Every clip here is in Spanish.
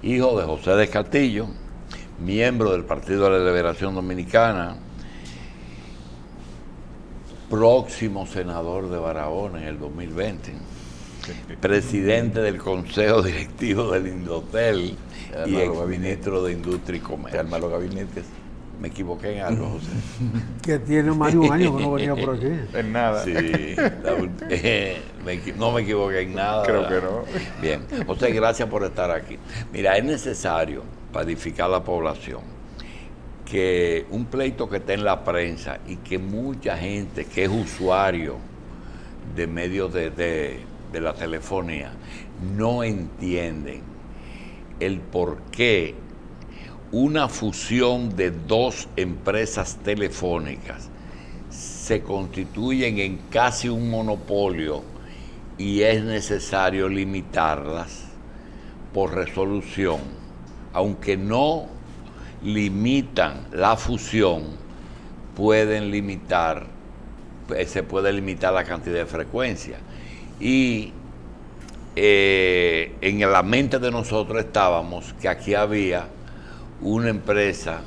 hijo de José de Castillo, miembro del Partido de la Liberación Dominicana, próximo senador de Barahona en el 2020, presidente del Consejo Directivo del Indotel y exministro de Industria y Comercio. Arma los gabinetes. Me equivoqué en algo, José. Que tiene más de un año que no venía por aquí. En nada. Sí, no me equivoqué en nada. Creo que no. Bien, José, gracias por estar aquí. Mira, es necesario para edificar la población que un pleito que esté en la prensa y que mucha gente que es usuario de medios de la telefonía no entienden el por qué una fusión de dos empresas telefónicas se constituyen en casi un monopolio y es necesario limitarlas por resolución, aunque no limitan la fusión, se puede limitar la cantidad de frecuencia. Y en la mente de nosotros estábamos que aquí había una empresa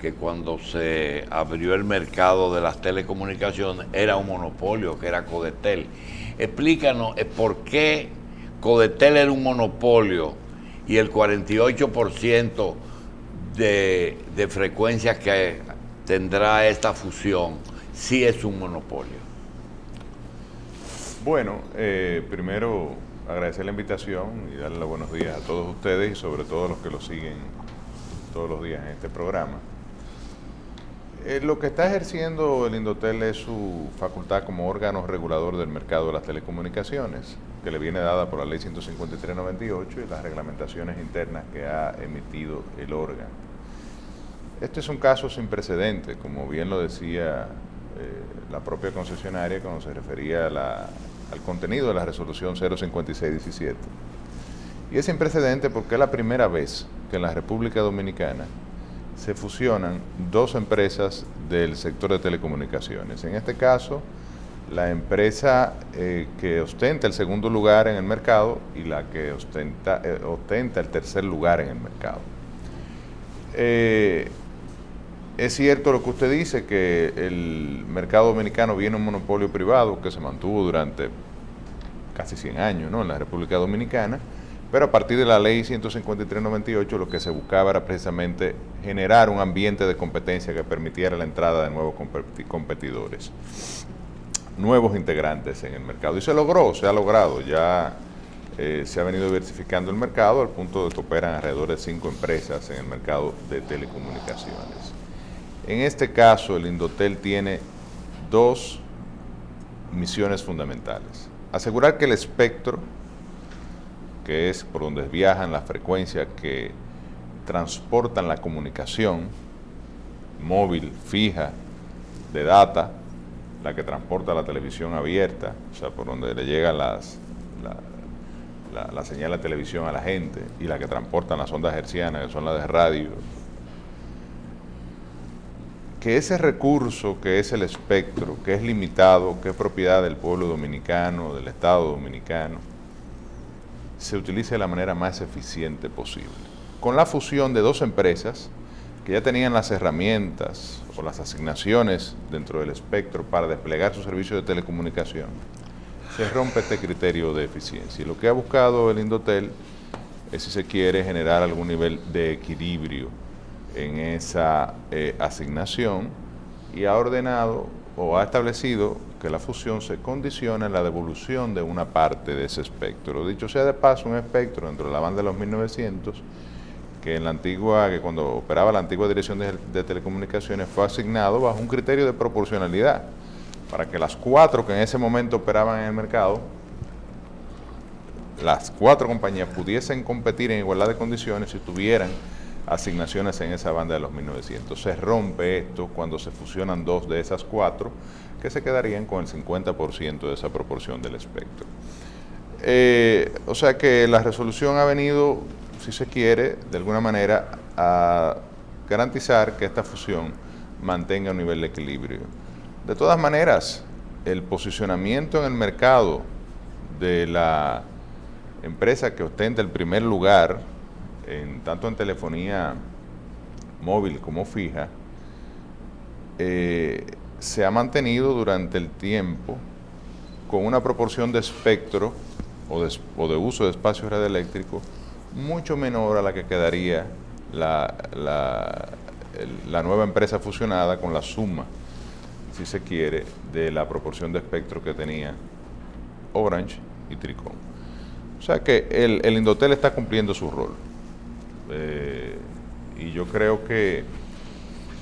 que cuando se abrió el mercado de las telecomunicaciones era un monopolio, que era Codetel. Explícanos por qué Codetel era un monopolio y el 48% de frecuencias que tendrá esta fusión sí es un monopolio. Bueno, primero agradecer la invitación y darle los buenos días a todos ustedes y sobre todo a los que lo siguen todos los días en este programa. Lo que está ejerciendo el Indotel es su facultad como órgano regulador del mercado de las telecomunicaciones, que le viene dada por la Ley 153/98 y las reglamentaciones internas que ha emitido el órgano. Este es un caso sin precedentes, como bien lo decía la propia concesionaria cuando se refería al contenido de la resolución 05617. Y es sin precedente porque es la primera vez que en la República Dominicana se fusionan dos empresas del sector de telecomunicaciones. En este caso, la empresa que ostenta el segundo lugar en el mercado y la que ostenta el tercer lugar en el mercado. Es cierto lo que usted dice, que el mercado dominicano viene un monopolio privado que se mantuvo durante casi 100 años, ¿no?, en la República Dominicana, pero a partir de la ley 153/98 lo que se buscaba era precisamente generar un ambiente de competencia que permitiera la entrada de nuevos competidores, nuevos integrantes en el mercado. Y se ha logrado, ya se ha venido diversificando el mercado al punto de que operan alrededor de 5 empresas en el mercado de telecomunicaciones. En este caso, el Indotel tiene dos misiones fundamentales: asegurar que el espectro, que es por donde viajan las frecuencias que transportan la comunicación móvil, fija, de data, la que transporta la televisión abierta, o sea, por donde le llega la señal de televisión a la gente, y la que transportan las ondas hertzianas, que son las de radio, que ese recurso que es el espectro, que es limitado, que es propiedad del pueblo dominicano, del Estado dominicano, se utilice de la manera más eficiente posible. Con la fusión de dos empresas que ya tenían las herramientas o las asignaciones dentro del espectro para desplegar su servicio de telecomunicación, se rompe este criterio de eficiencia. Y lo que ha buscado el Indotel es, si se quiere, generar algún nivel de equilibrio en esa asignación, y ha ordenado o ha establecido que la fusión se condiciona en la devolución de una parte de ese espectro. Dicho sea de paso, un espectro dentro de la banda de los 1900, que cuando operaba la antigua Dirección de Telecomunicaciones, fue asignado bajo un criterio de proporcionalidad, para que las 4 que en ese momento operaban en el mercado, las 4 compañías pudiesen competir en igualdad de condiciones si tuvieran asignaciones en esa banda de los 1900. Se rompe esto cuando se fusionan 2 de esas 4, que se quedarían con el 50% de esa proporción del espectro. O sea que la resolución ha venido, si se quiere, de alguna manera a garantizar que esta fusión mantenga un nivel de equilibrio. De todas maneras, el posicionamiento en el mercado de la empresa que ostenta el primer lugar tanto en telefonía móvil como fija, se ha mantenido durante el tiempo con una proporción de espectro o de uso de espacio radioeléctrico mucho menor a la que quedaría la nueva empresa fusionada con la suma, si se quiere, de la proporción de espectro que tenía Orange y Tricom. O sea que el Indotel está cumpliendo su rol. Y yo creo que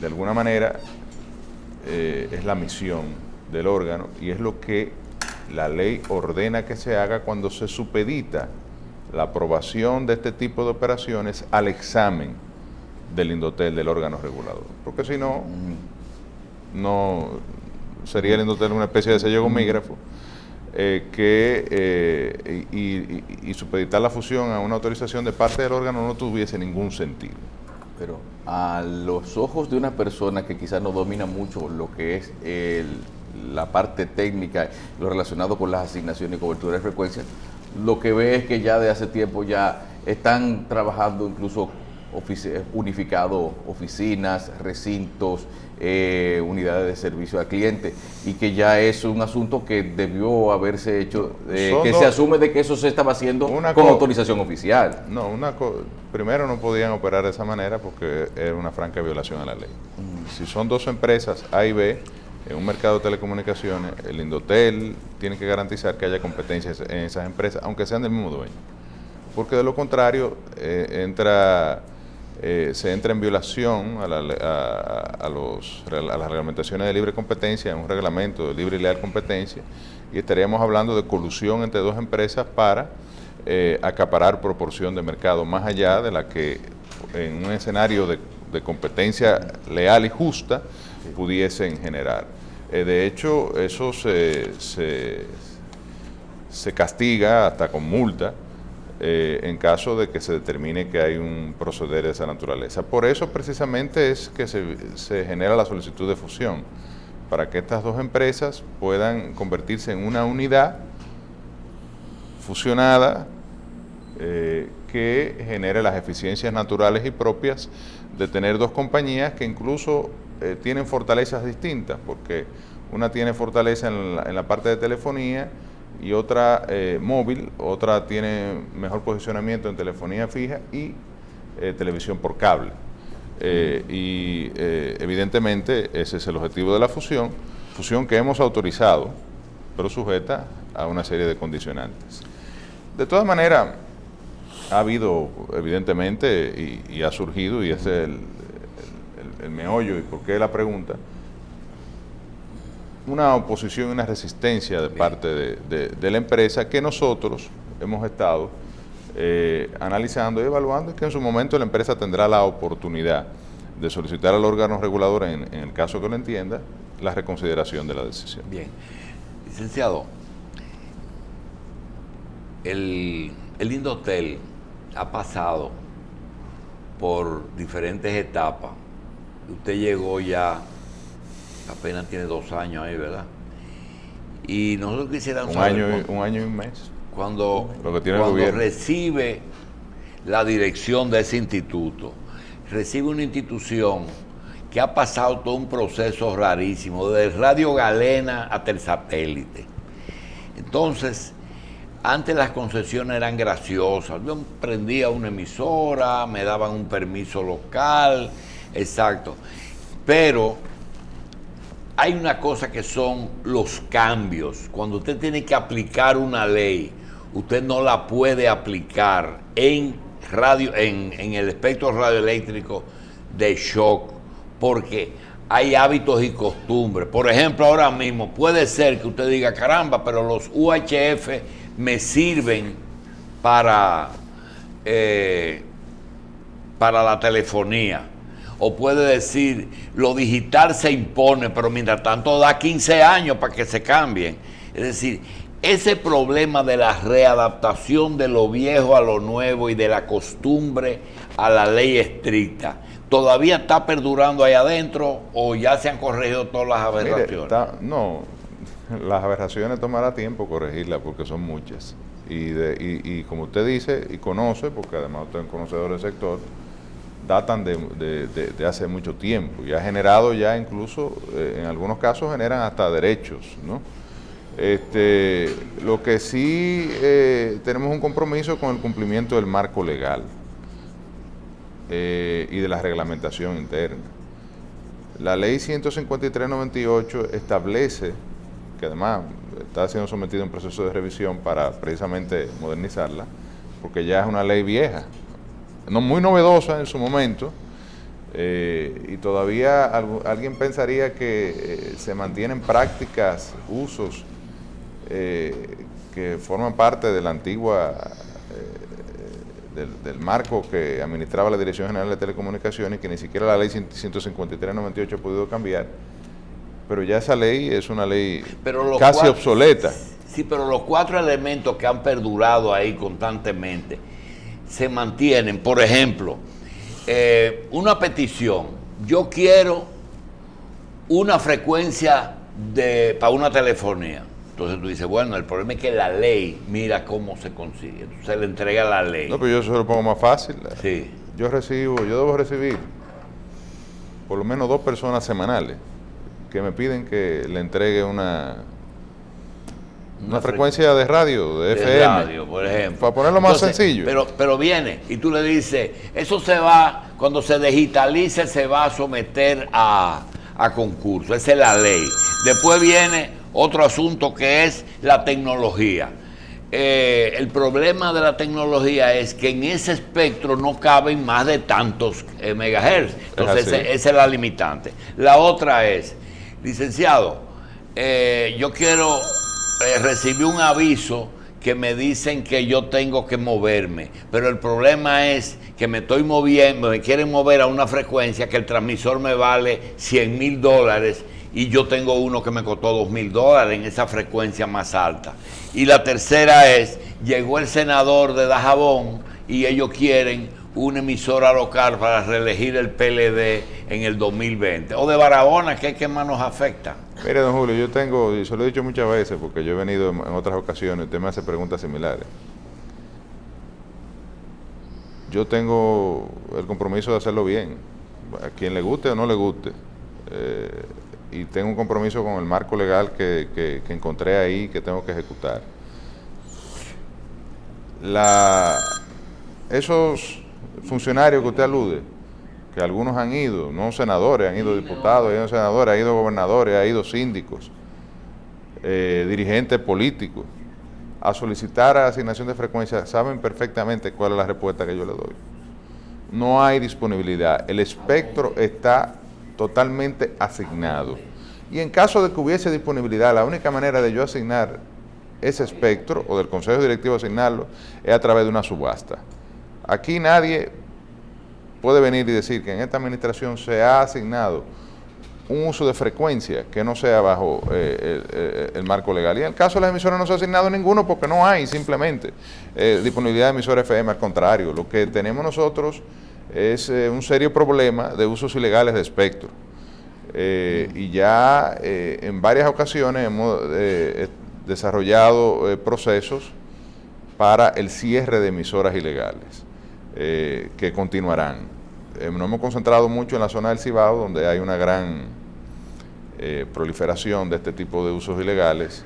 de alguna manera es la misión del órgano y es lo que la ley ordena que se haga cuando se supedita la aprobación de este tipo de operaciones al examen del Indotel, del órgano regulador. Porque si no, no sería el Indotel una especie de sello gomígrafo y supeditar la fusión a una autorización de parte del órgano no tuviese ningún sentido. Pero a los ojos de una persona que quizás no domina mucho lo que es la parte técnica, lo relacionado con las asignaciones y cobertura de frecuencia, lo que ve es que ya de hace tiempo ya están trabajando incluso unificado oficinas, recintos, unidades de servicio al cliente, y que ya es un asunto que debió haberse hecho, que se asume de que eso se estaba haciendo con autorización oficial. No, primero no podían operar de esa manera porque era una franca violación a la ley. Si son dos empresas, A y B, en un mercado de telecomunicaciones, el Indotel tiene que garantizar que haya competencias en esas empresas, aunque sean del mismo dueño. Porque de lo contrario, se entra en violación a las reglamentaciones de libre competencia, en un reglamento de libre y leal competencia, y estaríamos hablando de colusión entre dos empresas para acaparar proporción de mercado más allá de la que en un escenario de competencia leal y justa pudiesen generar. De hecho, eso se castiga hasta con multa en caso de que se determine que hay un proceder de esa naturaleza. Por eso precisamente es que se genera la solicitud de fusión, para que estas dos empresas puedan convertirse en una unidad fusionada que genere las eficiencias naturales y propias de tener dos compañías que incluso tienen fortalezas distintas, porque una tiene fortaleza en la parte de telefonía y otra móvil, otra tiene mejor posicionamiento en telefonía fija y televisión por cable. Evidentemente ese es el objetivo de la fusión que hemos autorizado, pero sujeta a una serie de condicionantes. De todas maneras, ha habido evidentemente y ha surgido, y ese es el meollo y por qué la pregunta, una oposición y una resistencia de parte de la empresa que nosotros hemos estado analizando y evaluando, y que en su momento la empresa tendrá la oportunidad de solicitar al órgano regulador, en el caso que lo entienda, la reconsideración de la decisión. Bien. Licenciado, el Indotel ha pasado por diferentes etapas. Usted llegó ya, apenas tiene 2 años ahí, ¿verdad? Y nosotros quisiéramos saber... Un año y un mes. Cuando gobierno recibe la dirección de ese instituto, recibe una institución que ha pasado todo un proceso rarísimo, desde Radio Galena hasta el satélite. Entonces, antes las concesiones eran graciosas. Yo prendía una emisora, me daban un permiso local, exacto. Pero hay una cosa que son los cambios. Cuando usted tiene que aplicar una ley, usted no la puede aplicar en el espectro radioeléctrico de shock, porque hay hábitos y costumbres. Por ejemplo, ahora mismo puede ser que usted diga, caramba, pero los UHF me sirven para la telefonía. O puede decir, lo digital se impone, pero mientras tanto da 15 años para que se cambien. Es decir, ese problema de la readaptación de lo viejo a lo nuevo y de la costumbre a la ley estricta, ¿todavía está perdurando ahí adentro o ya se han corregido todas las aberraciones? No, las aberraciones tomará tiempo corregirlas porque son muchas. y como usted dice y conoce, porque además usted es un conocedor del sector, datan de hace mucho tiempo y ha generado ya incluso, en algunos casos generan hasta derechos, ¿no? Lo que sí tenemos un compromiso con el cumplimiento del marco legal y de la reglamentación interna. La ley 153/98 establece, que además está siendo sometida a un proceso de revisión para precisamente modernizarla, porque ya es una ley vieja, no muy novedosa en su momento, y todavía alguien pensaría que se mantienen prácticas, usos que forman parte de la antigua del marco que administraba la Dirección General de Telecomunicaciones, que ni siquiera la ley 153/98 ha podido cambiar, pero ya esa ley es una ley casi obsoleta. Sí, pero los 4 elementos que han perdurado ahí constantemente se mantienen. Por ejemplo, una petición: yo quiero una frecuencia para una telefonía. Entonces tú dices, bueno, el problema es que la ley, mira cómo se consigue. Entonces se le entrega la ley. No, pero yo se lo pongo más fácil. Sí. Yo debo recibir por lo menos 2 personas semanales que me piden que le entregue una frecuencia de radio, de FM. Radio, por ejemplo. Para ponerlo más sencillo. Pero viene y tú le dices, eso se va, cuando se digitalice, se va a someter a concurso. Esa es la ley. Después viene otro asunto que es la tecnología. El problema de la tecnología es que en ese espectro no caben más de tantos megahertz. Entonces esa es la limitante. La otra es, licenciado, yo quiero recibir un aviso que me dicen que yo tengo que moverme, pero el problema es que me estoy moviendo, me quieren mover a una frecuencia que el transmisor me vale $100,000 y yo tengo uno que me costó $2,000 en esa frecuencia más alta. Y la tercera es, llegó el senador de Dajabón y ellos quieren una emisora local para reelegir el PLD en el 2020. O de Barahona, que es que más nos afecta. Mire, don Julio, yo tengo, y se lo he dicho muchas veces, porque yo he venido en otras ocasiones, usted me hace preguntas similares. Yo tengo el compromiso de hacerlo bien, a quien le guste o no le guste. Y tengo un compromiso con el marco legal que encontré ahí, que tengo que ejecutar. Esos funcionarios que usted alude, que algunos han ido, no senadores, han ido diputados, han ido senadores, han ido gobernadores, han ido síndicos, dirigentes políticos, a solicitar asignación de frecuencia, saben perfectamente cuál es la respuesta que yo le doy. No hay disponibilidad, el espectro está totalmente asignado. Y en caso de que hubiese disponibilidad, la única manera de yo asignar ese espectro, o del Consejo Directivo asignarlo, es a través de una subasta. Aquí nadie puede venir y decir que en esta administración se ha asignado un uso de frecuencia que no sea bajo el marco legal. Y en el caso de las emisoras no se ha asignado ninguno porque no hay simplemente disponibilidad de emisoras FM. Al contrario, lo que tenemos nosotros es un serio problema de usos ilegales de espectro. Y ya en varias ocasiones hemos desarrollado procesos para el cierre de emisoras ilegales, que continuarán. Nos hemos concentrado mucho en la zona del Cibao, donde hay una gran proliferación de este tipo de usos ilegales,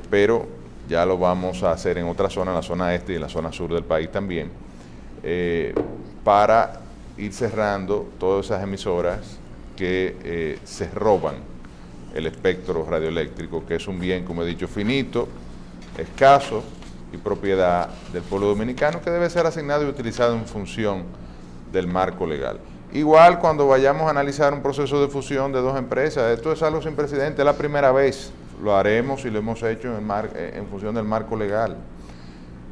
pero ya lo vamos a hacer en otras zonas, en la zona este y en la zona sur del país también, para ir cerrando todas esas emisoras que se roban el espectro radioeléctrico, que es un bien, como he dicho, finito, escaso y propiedad del pueblo dominicano, que debe ser asignado y utilizado en función del marco legal. Igual cuando vayamos a analizar un proceso de fusión de 2 empresas, esto es algo sin precedente, es la primera vez, lo haremos y lo hemos hecho en función del marco legal.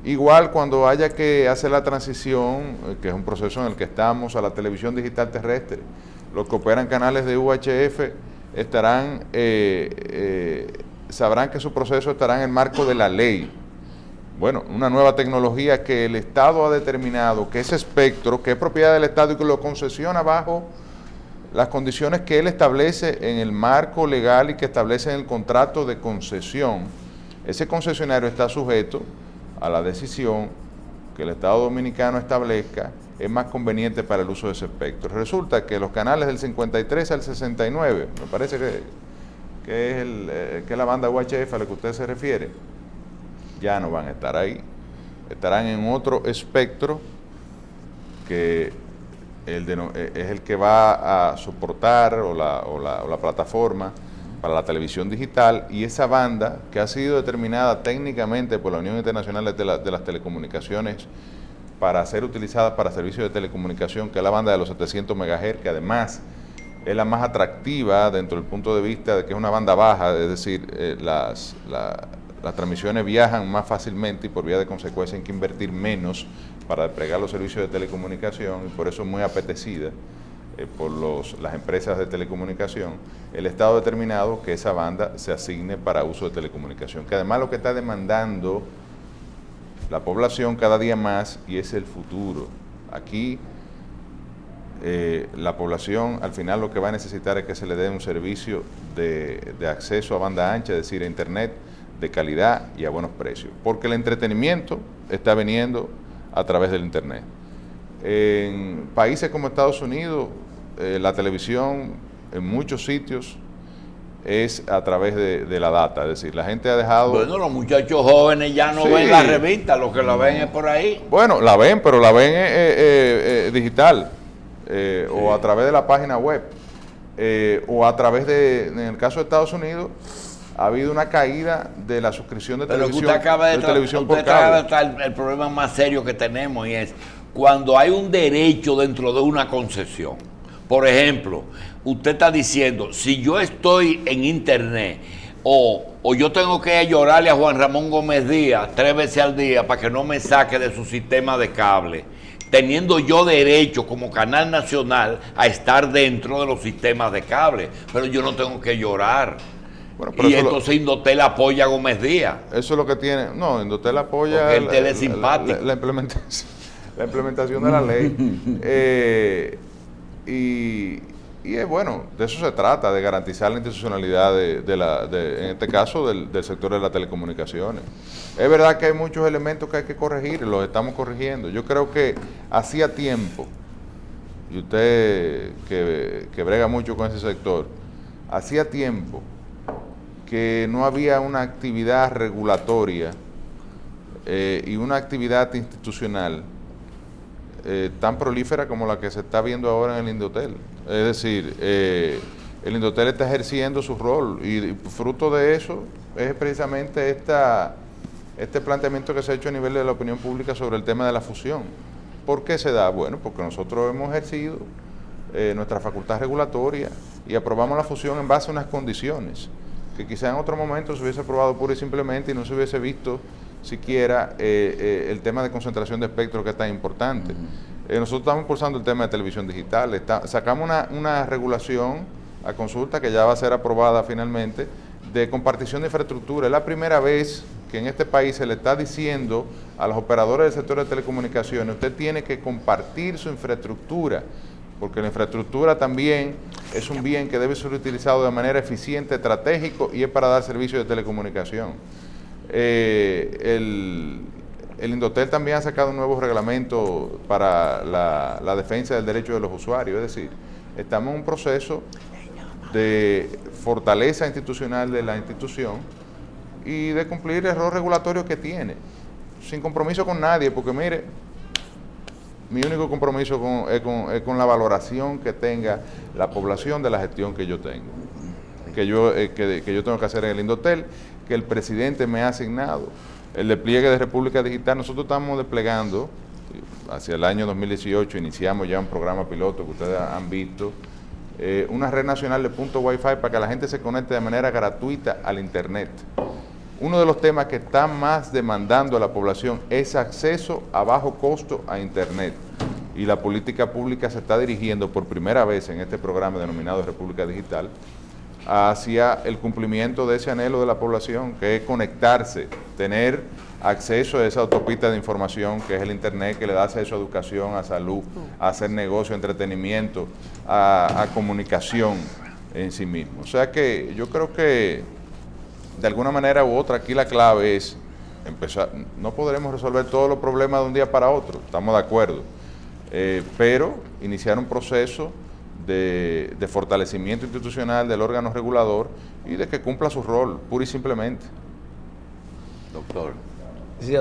Igual cuando haya que hacer la transición, que es un proceso en el que estamos, a la televisión digital terrestre, los que operan canales de UHF estarán, sabrán que su proceso estará en el marco de la ley. Bueno, una nueva tecnología que el Estado ha determinado que ese espectro, que es propiedad del Estado y que lo concesiona bajo las condiciones que él establece en el marco legal y que establece en el contrato de concesión, ese concesionario está sujeto a la decisión que el Estado Dominicano establezca es más conveniente para el uso de ese espectro. Resulta que los canales del 53 al 69, me parece que es la banda UHF a la que usted se refiere, ya no van a estar ahí, estarán en otro espectro que es el que va a soportar o la plataforma para la televisión digital, y esa banda que ha sido determinada técnicamente por la Unión Internacional de las Telecomunicaciones para ser utilizada para servicios de telecomunicación, que es la banda de los 700 MHz, que además es la más atractiva dentro del punto de vista de que es una banda baja, es decir, las transmisiones viajan más fácilmente y por vía de consecuencia hay que invertir menos para desplegar los servicios de telecomunicación, y por eso es muy apetecida por las empresas de telecomunicación. El Estado ha determinado que esa banda se asigne para uso de telecomunicación, que además lo que está demandando la población cada día más, y es el futuro. Aquí la población al final lo que va a necesitar es que se le dé un servicio de acceso a banda ancha, es decir, a internet de calidad y a buenos precios, porque el entretenimiento está viniendo a través del internet. En países como Estados Unidos, la televisión en muchos sitios es a través de la data, es decir, la gente ha dejado... Bueno, los muchachos jóvenes ya no ven la revista, lo que la ven es por ahí. Bueno, la ven, pero la ven digital, o a través de la página web, o a través en el caso de Estados Unidos, ha habido una caída de la suscripción de televisión, por cable. El problema más serio que tenemos, y es cuando hay un derecho dentro de una concesión. Por ejemplo, usted está diciendo, si yo estoy en internet o yo tengo que llorarle a Juan Ramón Gómez Díaz 3 veces al día para que no me saque de su sistema de cable, teniendo yo derecho como canal nacional a estar dentro de los sistemas de cable, pero yo no tengo que llorar. Bueno, y entonces Indotel apoya a Gómez Díaz. Eso es lo que tiene. No, Indotel apoya la implementación de la ley. Y es bueno, de eso se trata, de garantizar la institucionalidad en este caso del sector de las telecomunicaciones. Es verdad que hay muchos elementos que hay que corregir y los estamos corrigiendo. Yo creo que hacía tiempo, y usted que brega mucho con ese sector, hacía tiempo que no había una actividad regulatoria y una actividad institucional tan prolífera como la que se está viendo ahora en el Indotel. Es decir, el Indotel está ejerciendo su rol, y fruto de eso es precisamente este planteamiento que se ha hecho a nivel de la opinión pública sobre el tema de la fusión. ¿Por qué se da? Bueno, porque nosotros hemos ejercido nuestra facultad regulatoria y aprobamos la fusión en base a unas condiciones que quizá en otro momento se hubiese aprobado pura y simplemente y no se hubiese visto siquiera el tema de concentración de espectro, que es tan importante. Nosotros estamos impulsando el tema de televisión digital, sacamos una regulación a consulta que ya va a ser aprobada finalmente, de compartición de infraestructura. Es la primera vez que en este país se le está diciendo a los operadores del sector de telecomunicaciones, usted tiene que compartir su infraestructura, porque la infraestructura también es un bien que debe ser utilizado de manera eficiente, estratégico, y es para dar servicios de telecomunicación. El Indotel también ha sacado un nuevo reglamento para la defensa del derecho de los usuarios, es decir, estamos en un proceso de fortaleza institucional de la institución y de cumplir el rol regulatorio que tiene, sin compromiso con nadie, porque mire, mi único compromiso es con la valoración que tenga la población de la gestión que yo tengo, que yo tengo que hacer en el Indotel, que el presidente me ha asignado. El despliegue de República Digital, nosotros estamos desplegando, hacia el año 2018 iniciamos ya un programa piloto que ustedes han visto, una red nacional de puntos Wi-Fi para que la gente se conecte de manera gratuita al Internet. Uno de los temas que está más demandando a la población es acceso a bajo costo a Internet. Y la política pública se está dirigiendo por primera vez en este programa denominado República Digital hacia el cumplimiento de ese anhelo de la población, que es conectarse, tener acceso a esa autopista de información que es el Internet, que le da acceso a educación, a salud, a hacer negocio, a entretenimiento, a comunicación en sí mismo. O sea que yo creo que de alguna manera u otra, aquí la clave es empezar. No podremos resolver todos los problemas de un día para otro, estamos de acuerdo, pero iniciar un proceso de fortalecimiento institucional del órgano regulador y de que cumpla su rol, pura y simplemente. Doctor. Sí,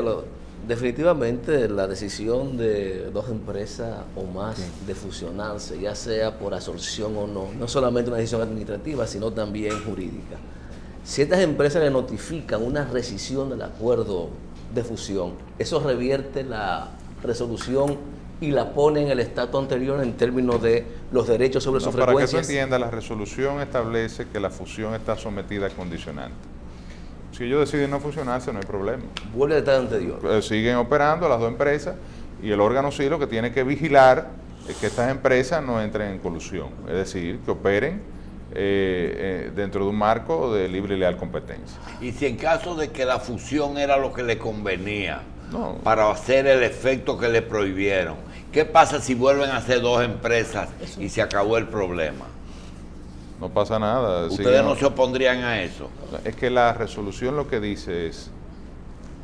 definitivamente la decisión de dos empresas o más de fusionarse, ya sea por absorción o no, no solamente una decisión administrativa, sino también jurídica. Si estas empresas le notifican una rescisión del acuerdo de fusión, eso revierte la resolución y la pone en el estatus anterior en términos de los derechos sobre sus frecuencias. Para que tú entiendas, la resolución establece que la fusión está sometida a condicionantes. Si ellos deciden no fusionarse, no hay problema. Vuelve al estado anterior. Siguen operando las dos empresas y el órgano sí lo que tiene que vigilar es que estas empresas no entren en colusión, es decir, que operen dentro de un marco de libre y leal competencia. Y si en caso de que la fusión era lo que le convenía para hacer el efecto que le prohibieron, ¿qué pasa si vuelven a ser dos empresas y se acabó el problema? No pasa nada. ¿Ustedes no se opondrían a eso? Es que la resolución lo que dice es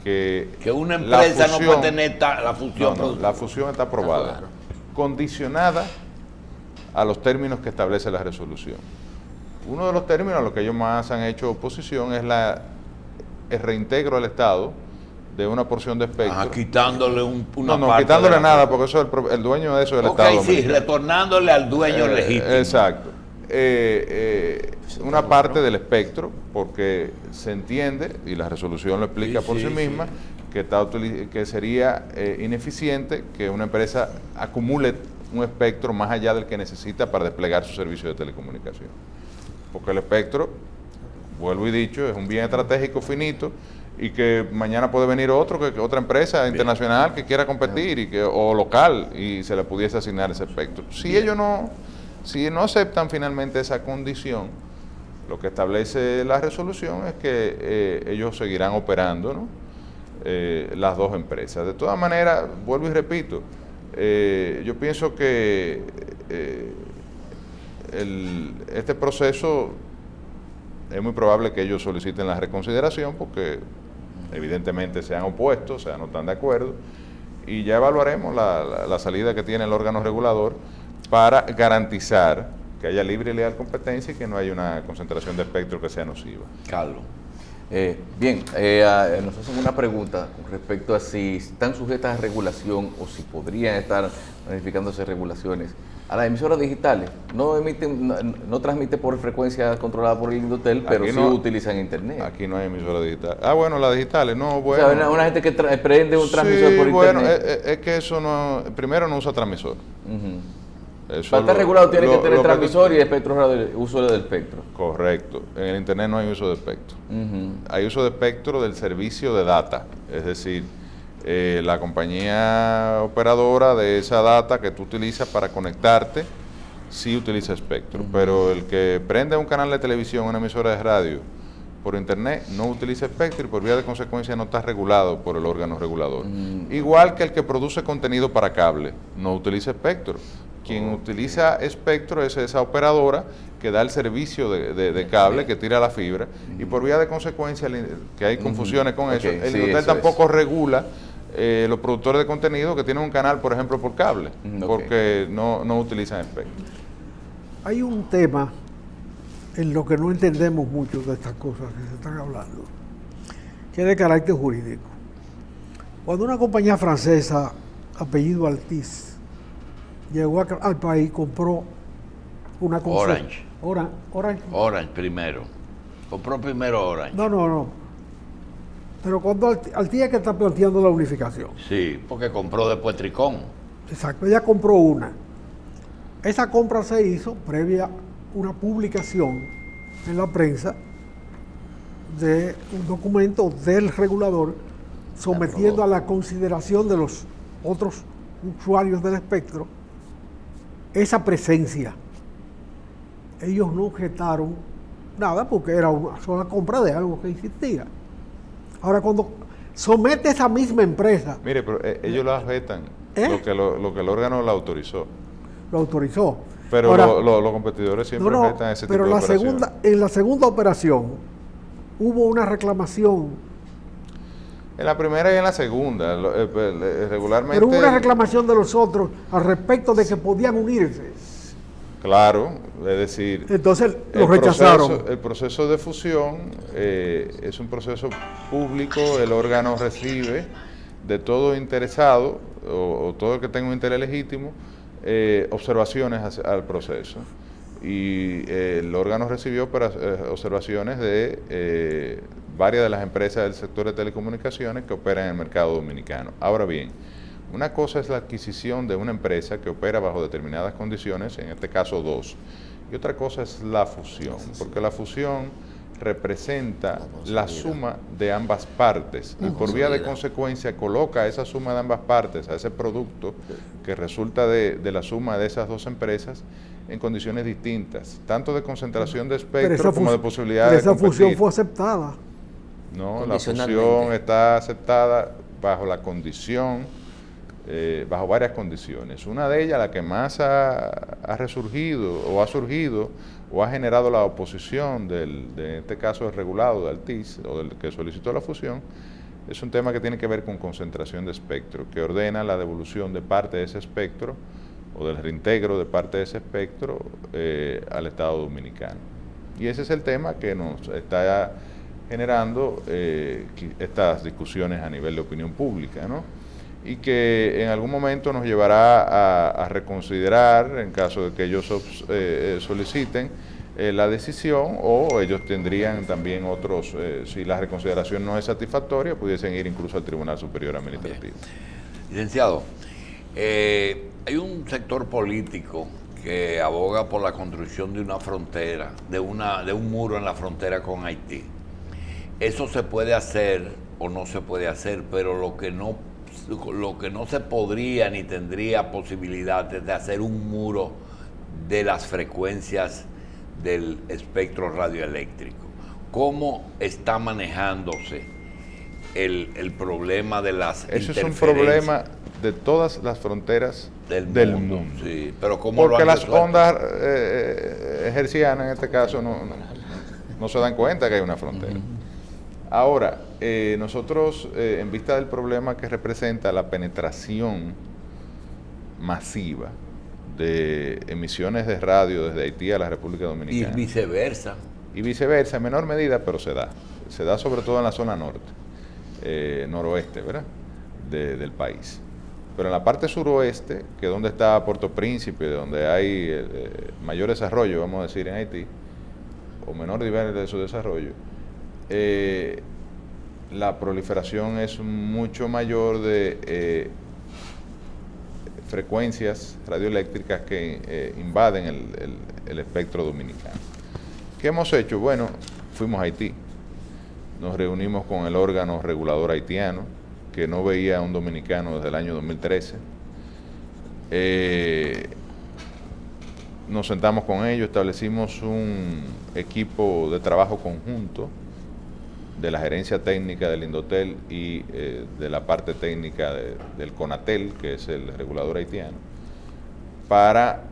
que una empresa no puede tener la fusión. No, la fusión está aprobada, condicionada a los términos que establece la resolución. Uno de los términos a los que ellos más han hecho oposición es el reintegro al Estado de una porción de espectro. Ajá, quitándole una no, parte quitándole nada, porque eso el dueño de eso es el Estado. Sí, retornándole al dueño legítimo. Exacto. Una parte del espectro, porque se entiende, y la resolución lo explica por sí misma, que sería ineficiente que una empresa acumule un espectro más allá del que necesita para desplegar su servicio de telecomunicación. Porque el espectro, vuelvo y dicho, es un bien estratégico finito y que mañana puede venir otra empresa internacional que quiera competir o local y se le pudiese asignar ese espectro. Si no aceptan finalmente esa condición, lo que establece la resolución es que ellos seguirán operando, ¿no? Las dos empresas. De todas maneras, vuelvo y repito, yo pienso que este proceso es muy probable que ellos soliciten la reconsideración porque evidentemente se han opuesto, o sea, no están de acuerdo, y ya evaluaremos la salida que tiene el órgano regulador para garantizar que haya libre y leal competencia y que no haya una concentración de espectro que sea nociva. Carlos. Bien, nos hacen una pregunta con respecto a si están sujetas a regulación o si podrían estar planificándose regulaciones a las emisoras digitales. No transmite por frecuencia controlada por el Indotel, pero sí utilizan internet. Aquí no hay emisora digital. Bueno, las digitales, no, bueno. O sea, una gente que prende un transmisor por internet. Es que eso no, primero no usa transmisor. Para estar regulado tiene que tener transmisor y espectro, uso del espectro. Correcto. En el internet no hay uso de espectro. Hay uso de espectro del servicio de data, es decir, la compañía operadora de esa data que tú utilizas para conectarte sí utiliza espectro, pero el que prende un canal de televisión, una emisora de radio por internet no utiliza espectro y por vía de consecuencia no está regulado por el órgano regulador. Igual que el que produce contenido para cable no utiliza espectro. Quien utiliza espectro es esa operadora que da el servicio de cable, que tira la fibra, y por vía de consecuencia, que hay confusiones con eso, el Indotel tampoco regula los productores de contenido que tienen un canal, por ejemplo, por cable, porque no utilizan espectro. Hay un tema en lo que no entendemos mucho de estas cosas que se están hablando, que es de carácter jurídico. Cuando una compañía francesa, apellido Altice, llegó al país, compró una concesión. Orange primero. Compró primero Orange. No. Pero cuando Altice es que está planteando la unificación. Sí, porque compró después Tricón. Exacto, ella compró una. Esa compra se hizo previa una publicación en la prensa de un documento del regulador sometiendo a la consideración de los otros usuarios del espectro esa presencia. Ellos no objetaron nada porque era una sola compra de algo que existía. Ahora, cuando somete esa misma empresa... Mire, pero ellos la objetan, lo que el órgano la autorizó. Lo autorizó. Pero ahora, los competidores siempre objetan ese tipo de operaciones. En la segunda operación, hubo una reclamación, En la primera y en la segunda, regularmente... pero hubo una reclamación de los otros al respecto de que podían unirse. Claro, es decir... Entonces lo rechazaron. El proceso de fusión es un proceso público, el órgano recibe de todo interesado o todo el que tenga un interés legítimo observaciones al proceso. Y el órgano recibió observaciones de varias de las empresas del sector de telecomunicaciones que operan en el mercado dominicano. Ahora bien, una cosa es la adquisición de una empresa que opera bajo determinadas condiciones, en este caso 2, y otra cosa es la fusión, porque la fusión representa la suma de ambas partes y por vía de consecuencia coloca esa suma de ambas partes, a ese producto que resulta de la suma de esas dos empresas, en condiciones distintas, tanto de concentración de espectro como de posibilidad de competir. Esa fusión fue aceptada. No, la fusión está aceptada bajo la condición, bajo varias condiciones. Una de ellas, la que más ha resurgido o ha surgido o ha generado la oposición de este caso el regulado de Altiz o del que solicitó la fusión, es un tema que tiene que ver con concentración de espectro, que ordena la devolución de parte de ese espectro o del reintegro de parte de ese espectro al Estado Dominicano. Y ese es el tema que nos está generando estas discusiones a nivel de opinión pública, ¿no? Y que en algún momento nos llevará a reconsiderar, en caso de que ellos soliciten la decisión, o ellos tendrían también otros, si la reconsideración no es satisfactoria, pudiesen ir incluso al Tribunal Superior Administrativo. Licenciado, hay un sector político que aboga por la construcción de una frontera, de un muro en la frontera con Haití. Eso se puede hacer o no se puede hacer, pero lo que no se podría ni tendría posibilidades de hacer un muro de las frecuencias del espectro radioeléctrico. ¿Cómo está manejándose el problema de las Eso interferencias? Es un problema de todas las fronteras del mundo. Sí, pero ¿cómo porque lo han las resuelto? ondas hertzianas en este caso no se dan cuenta que hay una frontera. Ahora, nosotros, en vista del problema que representa la penetración masiva de emisiones de radio desde Haití a la República Dominicana. Y viceversa. Y viceversa, en menor medida, pero se da. Se da sobre todo en la zona norte, noroeste, ¿verdad? Del país. Pero en la parte suroeste, que es donde está Puerto Príncipe, donde hay mayor desarrollo, vamos a decir, en Haití, o menor nivel de su desarrollo, la proliferación es mucho mayor de frecuencias radioeléctricas que invaden el espectro dominicano. ¿Qué hemos hecho? Bueno, fuimos a Haití, nos reunimos con el órgano regulador haitiano, que no veía a un dominicano desde el año 2013. Nos sentamos con ellos, establecimos un equipo de trabajo conjunto de la gerencia técnica del Indotel y de la parte técnica del CONATEL, que es el regulador haitiano, para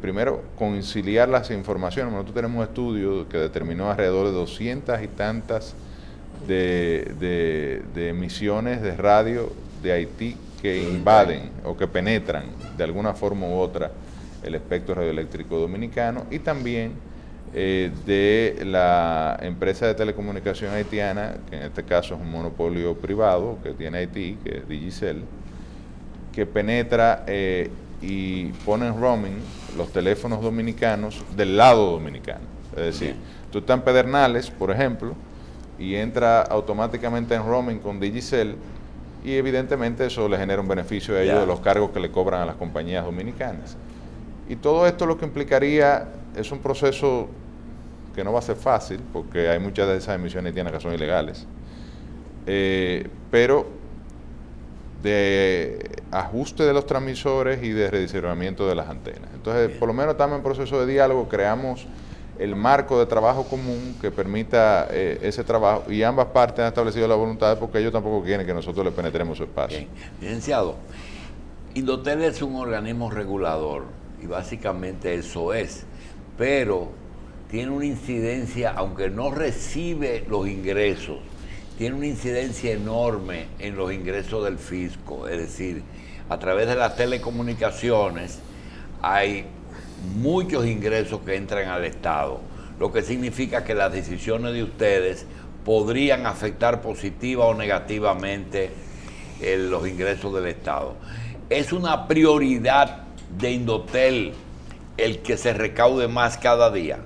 primero conciliar las informaciones. Nosotros tenemos un estudio que determinó alrededor de 200 y tantas de emisiones de radio de Haití que invaden o que penetran de alguna forma u otra el espectro radioeléctrico dominicano, y también de la empresa de telecomunicación haitiana, que en este caso es un monopolio privado que tiene Haití, que es Digicel, que penetra y pone en roaming los teléfonos dominicanos del lado dominicano. Es decir, tú estás en Pedernales, por ejemplo, y entra automáticamente en roaming con Digicel, y evidentemente eso le genera un beneficio a ellos de los cargos que le cobran a las compañías dominicanas. Y todo esto lo que implicaría es un proceso que no va a ser fácil, porque hay muchas de esas emisiones haitianas que son ilegales, pero de ajuste de los transmisores y de rediseñamiento de las antenas. Entonces, por lo menos estamos en proceso de diálogo, creamos el marco de trabajo común que permita ese trabajo, y ambas partes han establecido la voluntad, porque ellos tampoco quieren que nosotros le penetremos su espacio. Bien. Licenciado, Indotel es un organismo regulador, y básicamente eso es, pero tiene una incidencia, aunque no recibe los ingresos, tiene una incidencia enorme en los ingresos del fisco. Es decir, a través de las telecomunicaciones hay muchos ingresos que entran al Estado, lo que significa que las decisiones de ustedes podrían afectar positiva o negativamente los ingresos del Estado. Es una prioridad de Indotel el que se recaude más cada día.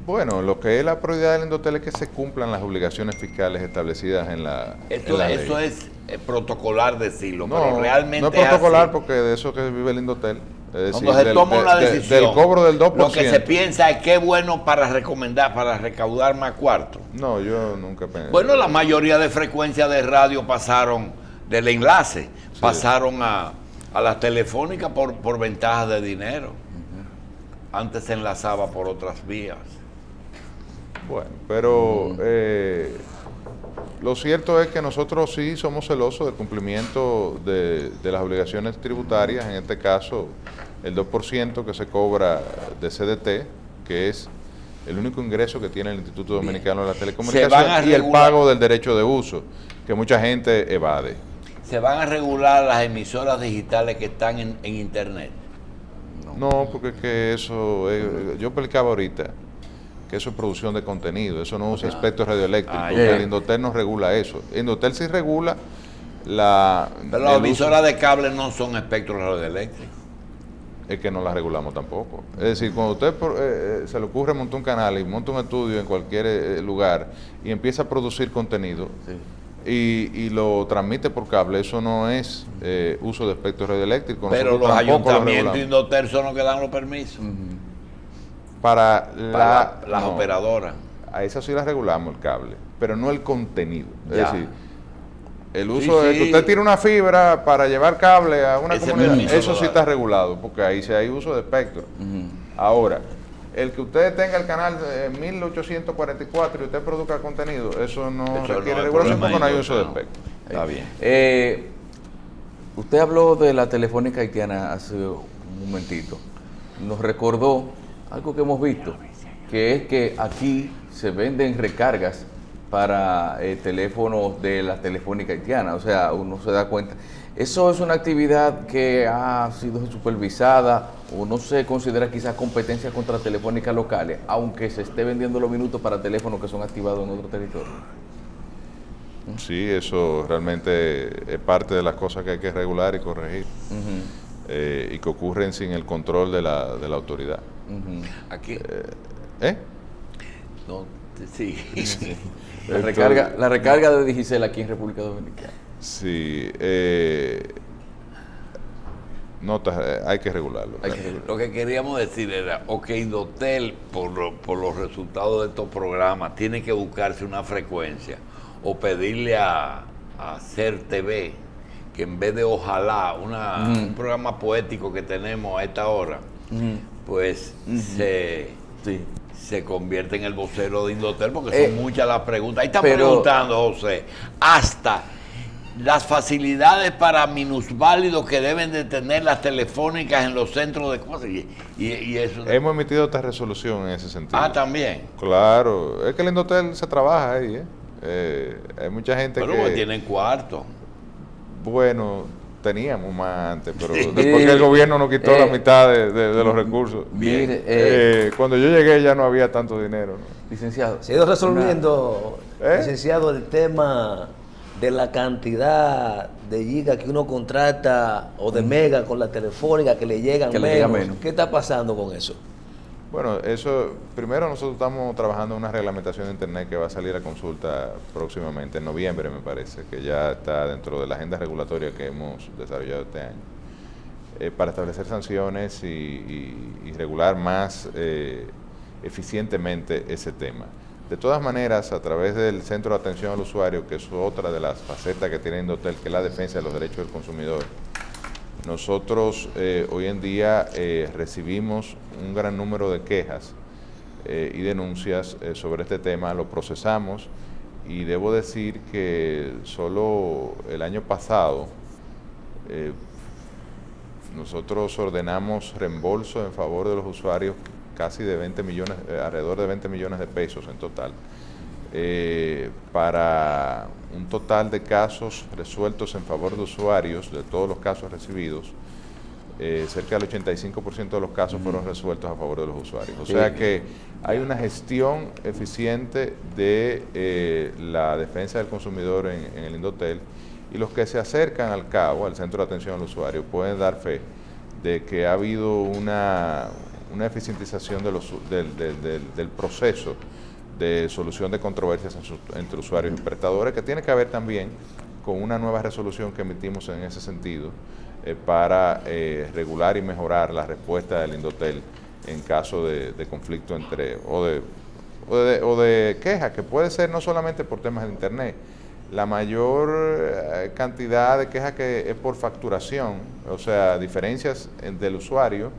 Bueno, lo que es la prioridad del Indotel es que se cumplan las obligaciones fiscales establecidas en la ley. Eso es protocolar decirlo, No, pero realmente no es protocolar así. porque de eso que vive el Indotel. Es decir, Cuando se toma una decisión, del cobro del 2%. lo que se piensa es que es bueno para recomendar, para recaudar más cuartos. No, yo nunca pensé. Bueno, la mayoría de frecuencias de radio pasaron del enlace, pasaron a las telefónicas por ventajas de dinero. Antes se enlazaba por otras vías. Bueno, pero lo cierto es que nosotros sí somos celosos del cumplimiento de las obligaciones tributarias, en este caso el 2% que se cobra de CDT, que es el único ingreso que tiene el Instituto Dominicano de la Telecomunicaciones, y el pago del derecho de uso, que mucha gente evade. ¿Se van a regular las emisoras digitales que están en Internet? No, porque es que eso, yo explicaba ahorita, que eso es producción de contenido, eso no usa espectro radioeléctrico, porque el Indotel no regula eso. Indotel sí regula pero las emisoras de cable no son espectros radioeléctricos. Es que no las regulamos tampoco. Es decir, cuando usted se le ocurre montar un canal y monta un estudio en cualquier lugar y empieza a producir contenido y lo transmite por cable, eso no es uso de espectro radioeléctrico. Pero los ayuntamientos y Indotel son los que dan los permisos. Para las operadoras. A esas sí las regulamos, el cable, pero no el contenido. Es Ya. decir, el uso de que usted tiene una fibra para llevar cable a una Ese comunidad, permiso eso lo sí da. está regulado, porque ahí sí hay uso de espectro. Ahora, el que usted tenga el canal 1844 y usted produzca contenido, eso no Eso no requiere es regulación problema porque no hay de uso de Indotel, espectro. Está bien. Usted habló de la telefónica haitiana hace un momentito. Nos recordó algo que hemos visto, que es que aquí se venden recargas para teléfonos de la telefónica haitiana. O sea, uno se da cuenta. ¿Eso es una actividad que ha sido supervisada o no se considera quizás competencia contra telefónicas locales, aunque se esté vendiendo los minutos para teléfonos que son activados en otro territorio? Sí, eso realmente es parte de las cosas que hay que regular y corregir, y que ocurren sin el control de la autoridad. Aquí. ¿No? Sí. La recarga de Digicel aquí en República Dominicana. Sí, hay que regularlo. Lo que queríamos decir era, Indotel, por los resultados de estos programas, tiene que buscarse una frecuencia o pedirle a Ser TV que en vez de ojalá un programa poético que tenemos a esta hora, pues se convierte en el vocero de Indotel, porque son muchas las preguntas. Ahí están preguntando, José, hasta las facilidades para minusválidos que deben de tener las telefónicas en los centros de cosas. Y eso. Hemos emitido esta resolución en ese sentido. Ah, también. Claro, es que el Indotel se trabaja ahí, hay mucha gente pero tienen cuarto. Bueno, teníamos más antes, pero después que el gobierno nos quitó la mitad de los recursos. Bien. Cuando yo llegué ya no había tanto dinero, ¿no? Licenciado. Se ha ido resolviendo, licenciado, el tema de la cantidad de gigas que uno contrata o de mega con la telefónica que le llegan menos. ¿Qué está pasando con eso? Bueno, eso, primero nosotros estamos trabajando en una reglamentación de Internet que va a salir a consulta próximamente, en noviembre me parece, que ya está dentro de la agenda regulatoria que hemos desarrollado este año, para establecer sanciones y regular más eficientemente ese tema. De todas maneras, a través del Centro de Atención al Usuario, que es otra de las facetas que tiene Indotel, que es la defensa de los derechos del consumidor, nosotros hoy en día recibimos un gran número de quejas y denuncias sobre este tema, lo procesamos y debo decir que solo el año pasado nosotros ordenamos reembolso en favor de los usuarios casi de 20 millones, alrededor de 20 millones de pesos en total, para un total de casos resueltos en favor de usuarios, de todos los casos recibidos, cerca del 85% de los casos fueron resueltos a favor de los usuarios. O sea que hay una gestión eficiente de la defensa del consumidor en el Indotel, y los que se acercan al CAU, al Centro de Atención al Usuario, pueden dar fe de que ha habido una eficientización del proceso de solución de controversias entre usuarios y prestadores, que tiene que ver también con una nueva resolución que emitimos en ese sentido, para regular y mejorar la respuesta del Indotel en caso de conflicto o de queja, que puede ser no solamente por temas de Internet. La mayor cantidad de quejas que es por facturación, o sea, diferencias del usuario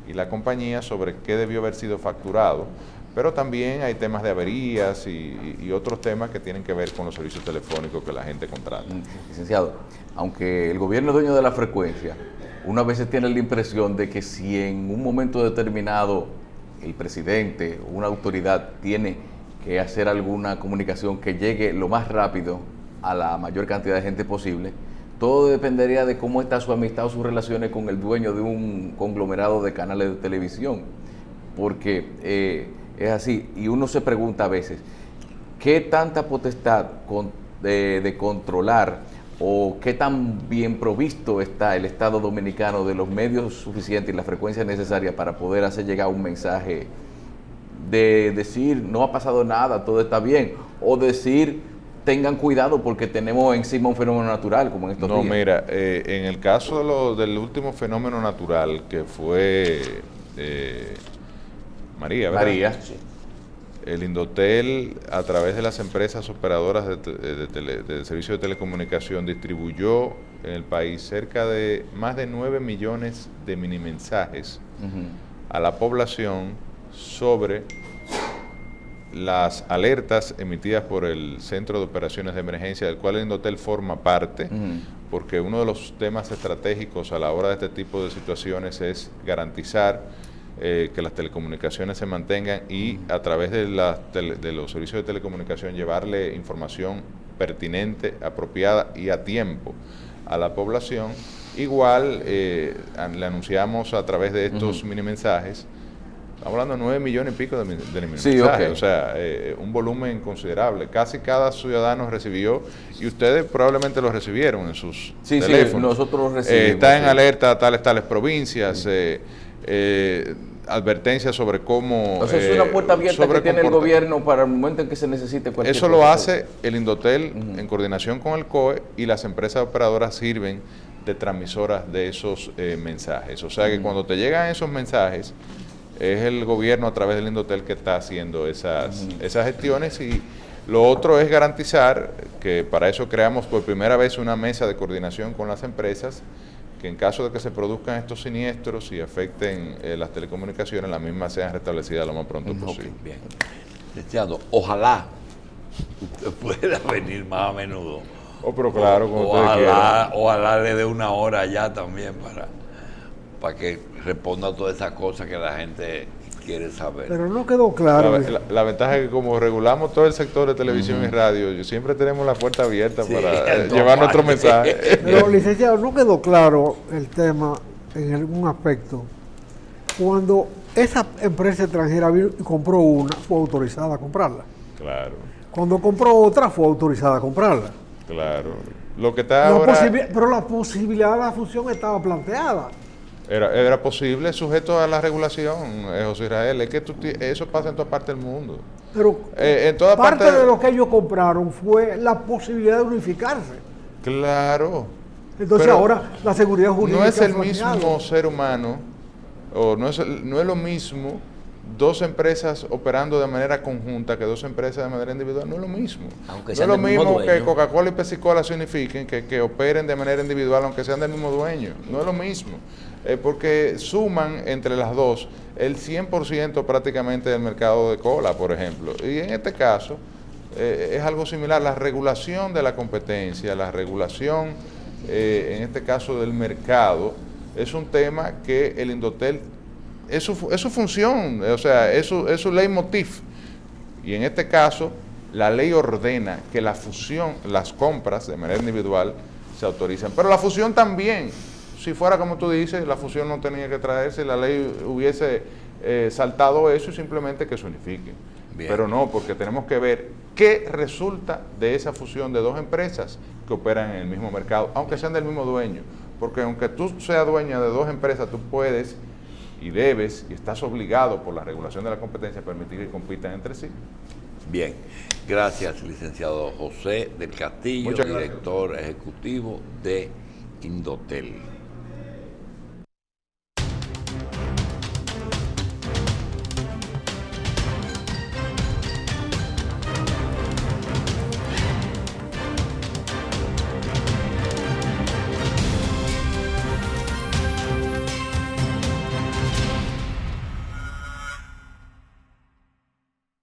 y la compañía sobre qué debió haber sido facturado, pero también hay temas de averías y otros temas que tienen que ver con los servicios telefónicos que la gente contrata. Licenciado, aunque el gobierno es dueño de la frecuencia, uno a veces tiene la impresión de que si en un momento determinado el presidente o una autoridad tiene que hacer alguna comunicación que llegue lo más rápido a la mayor cantidad de gente posible, todo dependería de cómo está su amistad o sus relaciones con el dueño de un conglomerado de canales de televisión, porque es así, y uno se pregunta a veces, ¿qué tanta potestad de controlar o qué tan bien provisto está el Estado Dominicano de los medios suficientes y la frecuencia necesaria para poder hacer llegar un mensaje de decir no ha pasado nada, todo está bien, o decir tengan cuidado porque tenemos encima un fenómeno natural como en estos días? No, mira, en el caso del último fenómeno natural que fue María, ¿verdad? María, sí. El Indotel, a través de las empresas operadoras de servicios de telecomunicación, distribuyó en el país cerca de más de 9 millones de minimensajes a la población sobre las alertas emitidas por el Centro de Operaciones de Emergencia, del cual el Indotel forma parte, porque uno de los temas estratégicos a la hora de este tipo de situaciones es garantizar que las telecomunicaciones se mantengan y a través de los servicios de telecomunicación llevarle información pertinente, apropiada y a tiempo a la población. Igual le anunciamos a través de estos mini mensajes. Estamos hablando de 9 millones y pico de mensajes, sí, okay. O sea, un volumen considerable. Casi cada ciudadano recibió, y ustedes probablemente lo recibieron en sus teléfonos. Sí, nosotros lo recibimos. Está en alerta tales provincias, advertencias sobre cómo... O sea, es una puerta abierta que tiene el gobierno para el momento en que se necesite cualquier cosa. Eso lo hace el Indotel en coordinación con el COE, y las empresas operadoras sirven de transmisoras de esos mensajes. O sea que cuando te llegan esos mensajes, es el gobierno a través del Indotel que está haciendo esas gestiones, y lo otro es garantizar que para eso creamos por primera vez una mesa de coordinación con las empresas, que en caso de que se produzcan estos siniestros y afecten las telecomunicaciones, las mismas sean restablecidas lo más pronto posible. Bien. Licenciado, ojalá usted pueda venir más a menudo. Pero claro, como ustedes quieran. Ojalá le dé una hora allá también para que responda a todas esas cosas que la gente quiere saber. Pero no quedó claro. La ventaja es que como regulamos todo el sector de televisión y radio, siempre tenemos la puerta abierta para llevar nuestro mensaje. Pero, licenciado, no quedó claro el tema en algún aspecto. Cuando esa empresa extranjera vino y compró una, fue autorizada a comprarla. Claro. Cuando compró otra, fue autorizada a comprarla. Claro. Lo que está ahora... Pero la posibilidad de la fusión estaba planteada. Era posible, sujeto a la regulación, José Israel. Es que eso pasa en toda parte del mundo. Pero en toda parte de lo que ellos compraron fue la posibilidad de unificarse. Claro. Entonces ahora la seguridad jurídica... No es el mismo ser humano, o no es lo mismo dos empresas operando de manera conjunta que dos empresas de manera individual. No es lo mismo. Aunque no sean es lo mismo dueño. que Coca-Cola y Pepsi-Cola se unifiquen, que operen de manera individual, aunque sean del mismo dueño. No es lo mismo. Porque suman entre las dos el 100% prácticamente del mercado de cola, por ejemplo. Y en este caso es algo similar. La regulación de la competencia, la regulación, en este caso del mercado, es un tema que el Indotel es su función, o sea, es su leitmotiv. Y en este caso, la ley ordena que la fusión, las compras de manera individual se autorizan. Pero la fusión también, si fuera como tú dices, la fusión no tenía que traerse, la ley hubiese saltado eso y simplemente que se unifiquen. Bien. Pero no, porque tenemos que ver qué resulta de esa fusión de dos empresas que operan en el mismo mercado, aunque sean del mismo dueño. Porque aunque tú seas dueña de dos empresas, tú puedes y debes y estás obligado por la regulación de la competencia a permitir que compitan entre sí. Bien, gracias, licenciado José del Castillo, Muchas gracias. director ejecutivo de Indotel.